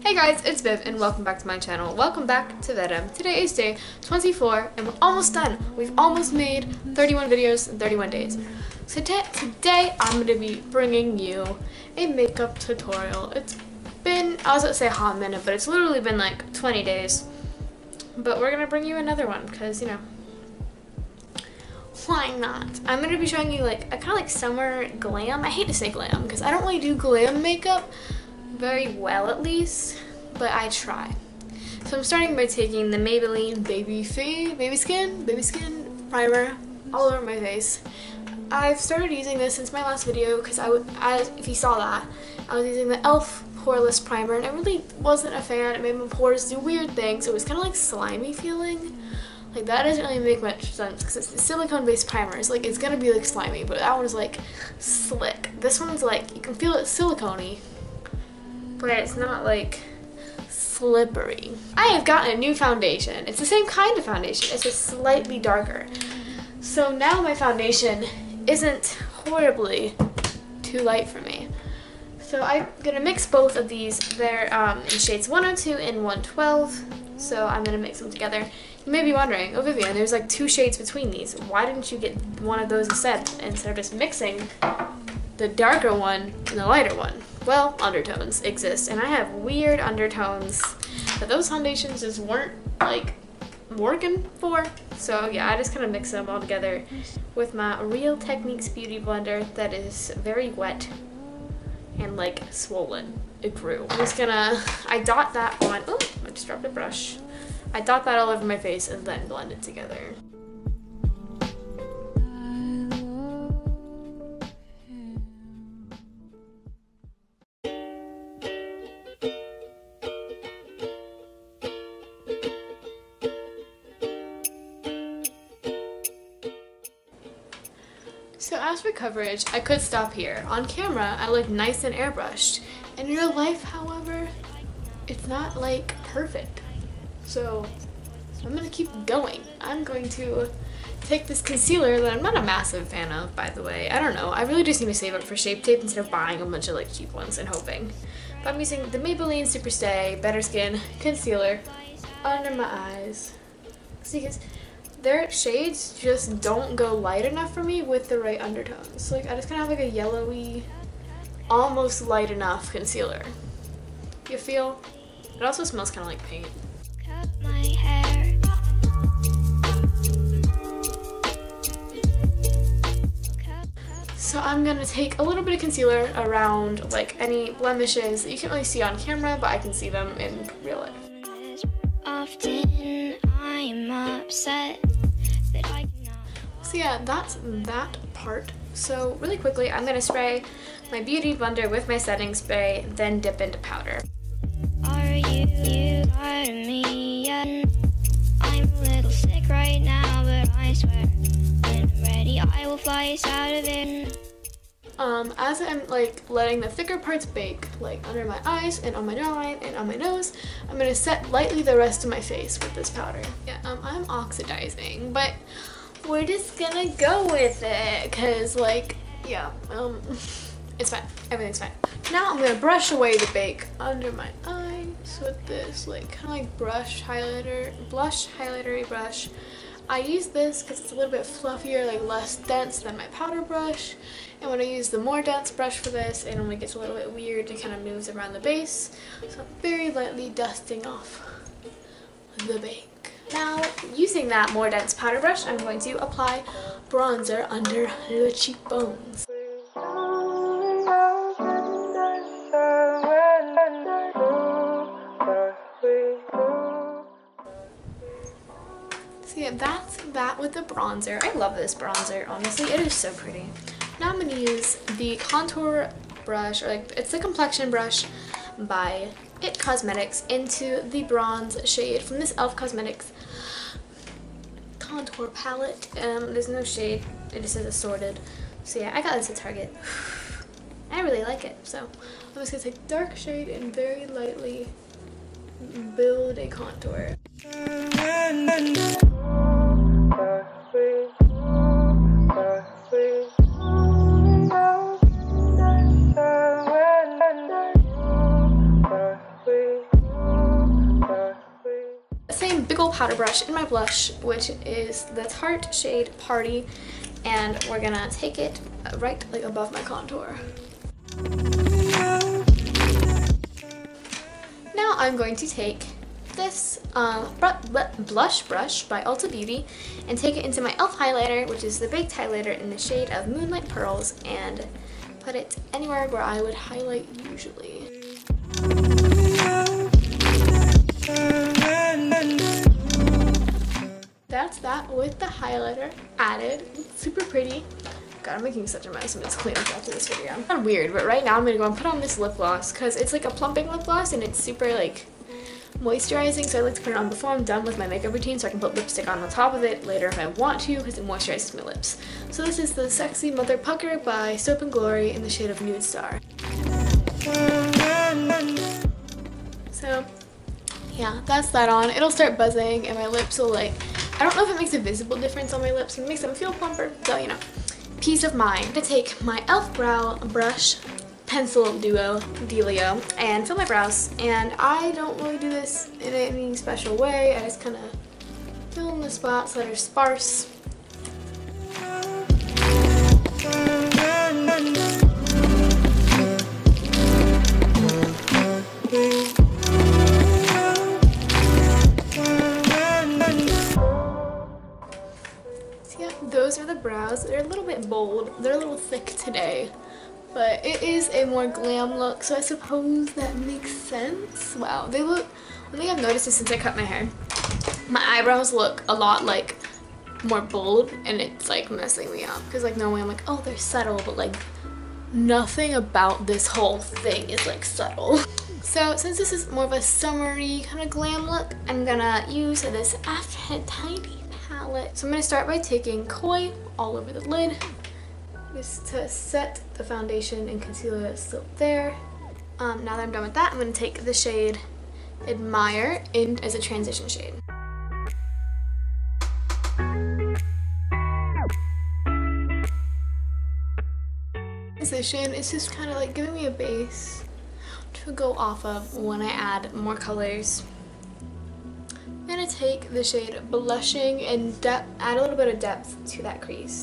Hey guys, it's Viv and welcome back to my channel. Welcome back to Vedim. Today is day 24 and we're almost done. We've almost made 31 videos in 31 days. So today I'm going to be bringing you a makeup tutorial. It's been, I was going to say a hot minute, but it's literally been like 20 days. But we're going to bring you another one because, you know, why not? I'm going to be showing you like a kind of like summer glam. I hate to say glam because I don't really do glam makeup very well, at least, but I try. So I'm starting by taking the Maybelline Baby Skin primer all over my face. I've started using this since my last video because if you saw that, I was using the e.l.f. poreless primer and I really wasn't a fan. It made my pores do weird things. It was kind of like slimy feeling. Like that doesn't really make much sense because it's silicone-based primers. Like it's gonna be like slimy, but that one's like slick. This one's like you can feel it silicone-y, but it's not like slippery. I have gotten a new foundation. It's the same kind of foundation, it's just slightly darker. So now my foundation isn't horribly too light for me. So I'm gonna mix both of these. They're in shades 102 and 112. So I'm gonna mix them together. You may be wondering, oh Vivian, there's like 2 shades between these. Why didn't you get one of those instead of just mixing the darker one and the lighter one? Well, undertones exist, and I have weird undertones that those foundations just weren't like working for. So yeah, I just kind of mix them all together with my Real Techniques beauty blender that is very wet and like swollen. It grew. I dot that on, oh, I just dropped a brush. I dot that all over my face and then blend it together. So as for coverage, I could stop here. On camera, I look nice and airbrushed. In real life, however, it's not like perfect. So I'm gonna keep going. I'm going to take this concealer that I'm not a massive fan of, by the way. I don't know. I really just need to save up for Shape Tape instead of buying a bunch of like cheap ones and hoping. But I'm using the Maybelline Super Stay Better Skin Concealer under my eyes. See, because their shades just don't go light enough for me with the right undertones. Like I just kind of have like a yellowy, almost light enough concealer. You feel? It also smells kind of like paint. Cut my hair. So I'm gonna take a little bit of concealer around like any blemishes that you can't really see on camera, but I can see them in real life. Often I'm upset that I cannot. So yeah, that's that part. So really quickly, I'm gonna spray my beauty blender with my setting spray, then dip into powder. Are you tired of me yet? I'm a little sick right now, but I swear when I'm ready, I will fly us out of it. As I'm like letting the thicker parts bake, like under my eyes and on my jawline and on my nose, I'm gonna set lightly the rest of my face with this powder. Yeah, I'm oxidizing, but we're just gonna go with it, cause like, yeah, it's fine. Everything's fine. Now I'm gonna brush away the bake under my eyes with this like kind of like blush highlighter brush. I use this because it's a little bit fluffier, like less dense than my powder brush. And when I use the more dense brush for this, it only gets a little bit weird. It kind of moves around the base. So I'm very lightly dusting off the bake. Now, using that more dense powder brush, I'm going to apply bronzer under the cheekbones. So yeah, that's that with the bronzer. I love this bronzer, honestly. It is so pretty. Now I'm going to use the contour brush, or like it's the complexion brush by It Cosmetics into the bronze shade from this e.l.f. Cosmetics contour palette. There's no shade, it just says assorted. So yeah, I got this at Target. I really like it, so I'm just going to take dark shade and very lightly build a contour. gold powder brush in my blush, which is the Tarte shade Party, and we're gonna take it right like above my contour. Now I'm going to take this blush brush by Ulta Beauty and take it into my e.l.f. highlighter, which is the baked highlighter in the shade of Moonlight Pearls, and put it anywhere where I would highlight usually. That's that with the highlighter added. It's super pretty. God, I'm making such a mess. I'm just cleaning up after this video. It's kind of weird, but right now I'm gonna go and put on this lip gloss because it's like a plumping lip gloss and it's super like moisturizing, so I like to put it on before I'm done with my makeup routine so I can put lipstick on the top of it later if I want to, because it moisturizes my lips. So this is the Sexy Mother Pucker by Soap & Glory in the shade of Nude Star. So yeah, that's that on. It'll start buzzing and my lips will like, I don't know if it makes a visible difference on my lips. It makes them feel plumper, so you know. Peace of mind. I'm gonna take my e.l.f. brow brush, pencil dealio, and fill my brows. And I don't really do this in any special way. I just kind of fill in the spots that are sparse. Those are the brows. They're a little bit bold. They're a little thick today, but it is a more glam look, so I suppose that makes sense. Wow, they look, one thing I've noticed is since I cut my hair, my eyebrows look a lot like more bold, and it's like messing me up because like normally I'm like, oh, they're subtle, but like nothing about this whole thing is like subtle. So since this is more of a summery kind of glam look, I'm gonna use this Aphrodite palette. So I'm going to start by taking Koi all over the lid just to set the foundation and concealer that's still there. Now that I'm done with that, I'm going to take the shade Admire in as a transition shade. Transition is just kind of like giving me a base to go off of when I add more colors. I'm going to take the shade Blushing and add a little bit of depth to that crease.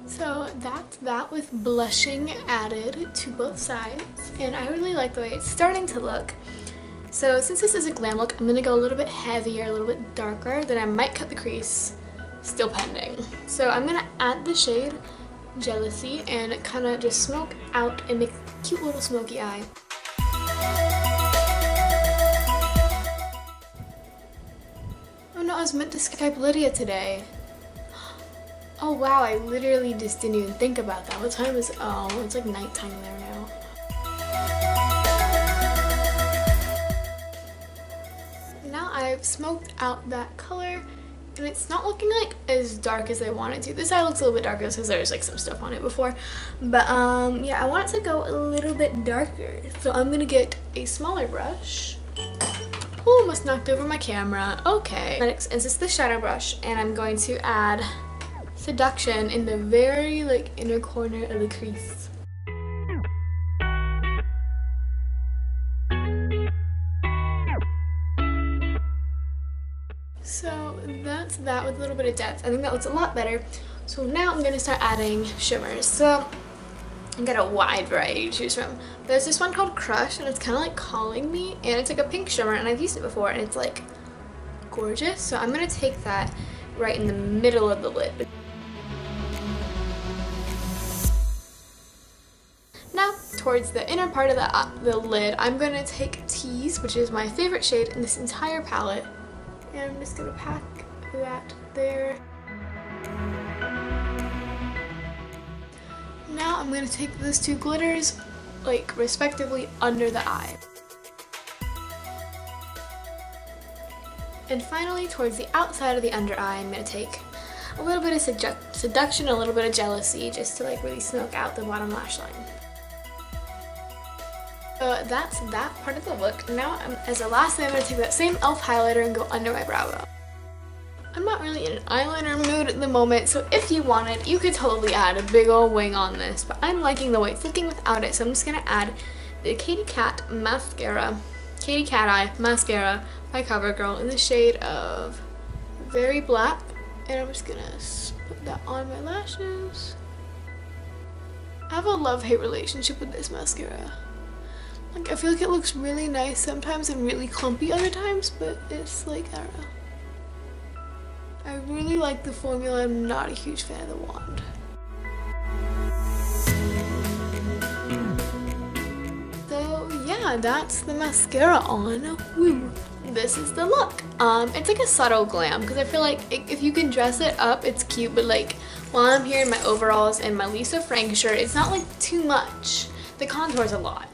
So that's that with blushing added to both sides, and I really like the way it's starting to look. So since this is a glam look, I'm going to go a little bit heavier, a little bit darker, then I might cut the crease, still pending. So I'm going to add the shade Jealousy and kind of just smoke out and make a cute little smoky eye. Oh no, I was meant to Skype Lydia today. Oh wow, I literally just didn't even think about that. What time is it? Oh, it's like nighttime there now. Now I've smoked out that color, and it's not looking like as dark as I want it to. This eye looks a little bit darker because there's like some stuff on it before. But yeah, I want it to go a little bit darker. So I'm gonna get a smaller brush. Oh, almost knocked over my camera. Okay. Next is this the shadow brush, and I'm going to add Seduction in the very like inner corner of the crease. So that's that with a little bit of depth. I think that looks a lot better. So now I'm going to start adding shimmers. So I've got a wide variety to choose from. There's this one called Crush, and it's kind of like calling me, and it's like a pink shimmer, and I've used it before, and it's like gorgeous. So I'm going to take that right in the middle of the lid. Now, towards the inner part of the lid, I'm going to take Tease, which is my favorite shade in this entire palette. And I'm just going to pack that there. Now I'm going to take those two glitters, like respectively, under the eye. And finally, towards the outside of the under eye, I'm going to take a little bit of Seduction, a little bit of Jealousy, just to like really smoke out the bottom lash line. So that's that part of the look. Now, as a last thing, I'm going to take that same e.l.f. highlighter and go under my brow bone. I'm not really in an eyeliner mood at the moment, so if you wanted, you could totally add a big old wing on this, but I'm liking the way it's looking without it, so I'm just gonna add the Katy Cat mascara, Katy Cat Eye mascara by CoverGirl in the shade of Very Black, and I'm just gonna put that on my lashes. I have a love-hate relationship with this mascara. Like, I feel like it looks really nice sometimes and really clumpy other times, but it's like, I don't know. I really like the formula. I'm not a huge fan of the wand. So yeah, that's the mascara on. Woo. This is the look. It's like a subtle glam because I feel like if you can dress it up, it's cute, but like while I'm here in my overalls and my Lisa Frank shirt, it's not like too much. The contour's a lot.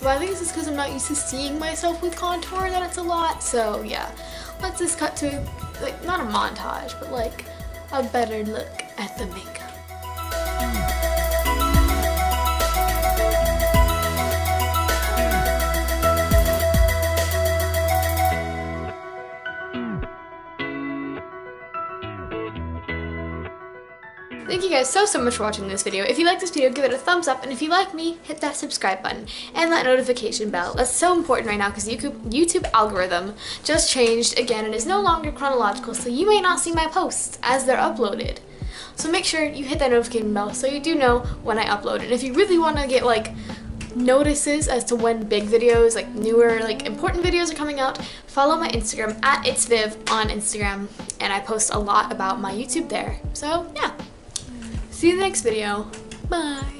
But I think this is because I'm not used to seeing myself with contour that it's a lot, so yeah. Let's just cut to, like, not a montage, but like a better look at the makeup. Thank you guys so much for watching this video. If you like this video, give it a thumbs up, and if you like me, hit that subscribe button and that notification bell. That's so important right now because YouTube algorithm just changed again and is no longer chronological, so you may not see my posts as they're uploaded. So make sure you hit that notification bell so you do know when I upload. And if you really want to get like notices as to when big videos, like newer, like important videos are coming out, follow my Instagram at itsviv on Instagram, and I post a lot about my YouTube there. So yeah. See you in the next video. Bye.